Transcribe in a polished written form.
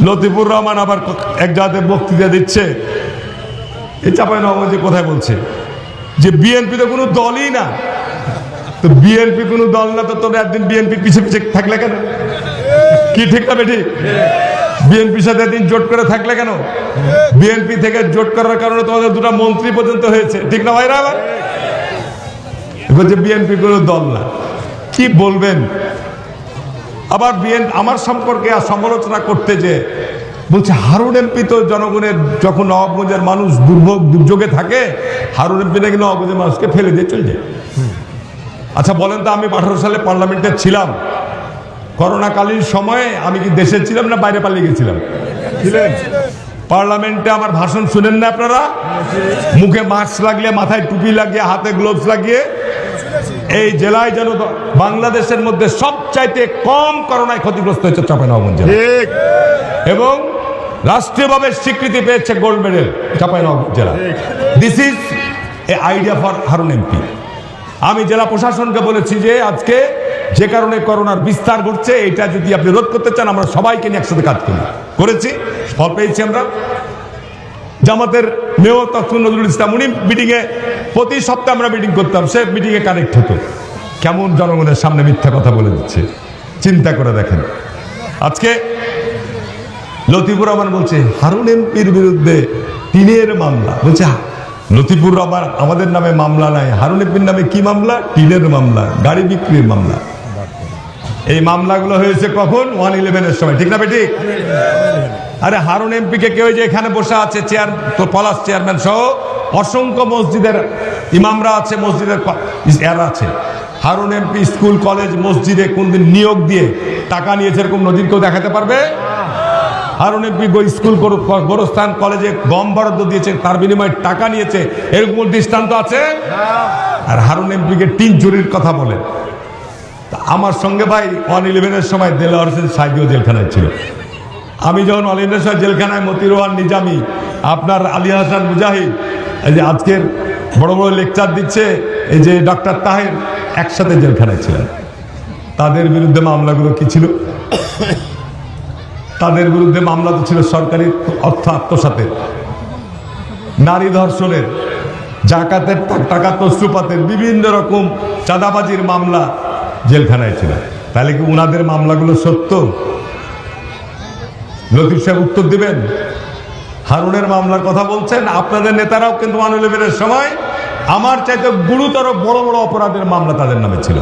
লতিফুর রহমান আবার এক জায়গাতে বক্তৃতা দিচ্ছে, এই চাঁপাইনবাবগঞ্জে কোথায় বলছে যে বিএনপি তো কোনো দলই না। তো বিএনপি কোনো দল না, তো তোমরা একদিন বিএনপি পিছে পিছে থাকলে কেন? কি ঠিক না বেঠিক? বিএনপির সাথে একদিন জোট করে থাকলে কেন? বিএনপি থেকে জোট করার কারণে তোমাদের দুটো মন্ত্রী পর্যন্ত হয়েছে, ঠিক না ভাইরা? আবার বলছে বিএনপি কোনো দল না, কি বলবেন? আবার আমার সম্পর্কে সমালোচনা করতে যে বলছে হারুন এমপি তো জনগণের, যখন নবাবগঞ্জের মানুষ দুর্যোগে থাকে, হারুন এমপি নাকি নবাবগঞ্জের মানুষকে ফেলে দিয়ে চলে যায়। আচ্ছা বলেন তো, আমি 18 সালে পার্লামেন্টে ছিলাম, করোনাকালীন সময়ে আমি কি দেশে ছিলাম না বাইরে পালিয়ে গেছিলাম? ছিলেন। পার্লামেন্টে আমার ভাষণ শুনেন না আপনারা? মুখে মাস্ক লাগিয়ে, মাথায় টুপি লাগিয়ে, হাতে গ্লোভস লাগিয়ে। এই জেলায় যেন বাংলাদেশের মধ্যে সবচাইতে কম করোনায় ক্ষতিগ্রস্ত হয়েছে চাঁপাইনবাবগঞ্জ জেলা, এবং রাষ্ট্রীয়ভাবে স্বীকৃতি পেয়েছে গোল্ড মেডেল চাঁপাইনবাবগঞ্জ জেলা। This is a idea for Harun MP. আমি জেলা প্রশাসনকে বলেছি যে আজকে যে কারণে করোনার বিস্তার ঘটছে, এটা যদি আপনি রোধ করতে চান, আমরা সবাইকে নিয়ে একসাথে কাজ করেছি, ফল পেয়েছি আমরা। জামাতের মেয়র তখন নজরুল ইসলাম, উনি মিটিংয়ে প্রতি সপ্তাহে আমরা মিটিং করতাম, সে মিটিংয়ে কানেক্ট হতো। কেমন জনগণের সামনে মিথ্যা কথা বলে দিচ্ছে, চিন্তা করে দেখেন। আজকে লতিফুর রহমান বলছে হারুন এমপির বিরুদ্ধে টিনের মামলা। বলছে লতিফুর রহমান আমাদের নামে মামলা নাই, হারুন এমপির নামে কি মামলা? টিনের মামলা, গাড়ি বিক্রির মামলা। এই মামলাগুলো হয়েছে কখন? 111-এর সময়, ঠিক না বেঠিক? আরে হারুন এমপিকে কেউ যে এখানে বসে আছে, পলাশ চেয়ারম্যান সহ অসংখ্য মসজিদের ইমামরা আছে, মসজিদের এরা আছে। হারুন এমপি স্কুল কলেজ মসজিদে কোনদিন নিয়োগ দিয়ে টাকা নিয়েছে এরকম নজির কেউ দেখাতে পারবে? হারুন এমপি স্কুল গোরস্থান কলেজে গম বরাদ্দ দিয়েছে, তার বিনিময়ে টাকা নিয়েছে, এরকম দৃষ্টান্ত আছে? আর হারুন এমপিকে টিন চুরির কথা বলেন। আমার সঙ্গে ভাই 111-এর সময় দেলোয়ার হোসেন সাইদিও জেলখানায় ছিল। আমি যখন 111-এর সময় জেলখানায়, মতিরোয়ান নিজামী, আপনার আলী হাসান মুজাহিদ, এই যে আজকের বড় বড় লেকচার দিচ্ছে, এই যে ডক্টর তাহের, একসাথে জেলখানায় ছিলেন। তাদের বিরুদ্ধে মামলাগুলো কি ছিল? তাদের বিরুদ্ধে মামলা তো ছিল সরকারি অর্থ আত্মসাতের, নারী ধর্ষণের, জাকাতের টাকা তসরুপাতের, বিভিন্ন রকম চাঁদাবাজির মামলা জেলখানায় ছিল। তাহলে কি উনাদের মামলাগুলো সত্য? লতিফ সাহেব উত্তর দিবেন। হারুনের মামলার কথা বলছেন, আপনাদের নেতারাও কিন্তু 111-এর সময় আমার চাইতে গুরুতর বড় বড় অপরাধের মামলা তাদের নামে ছিল।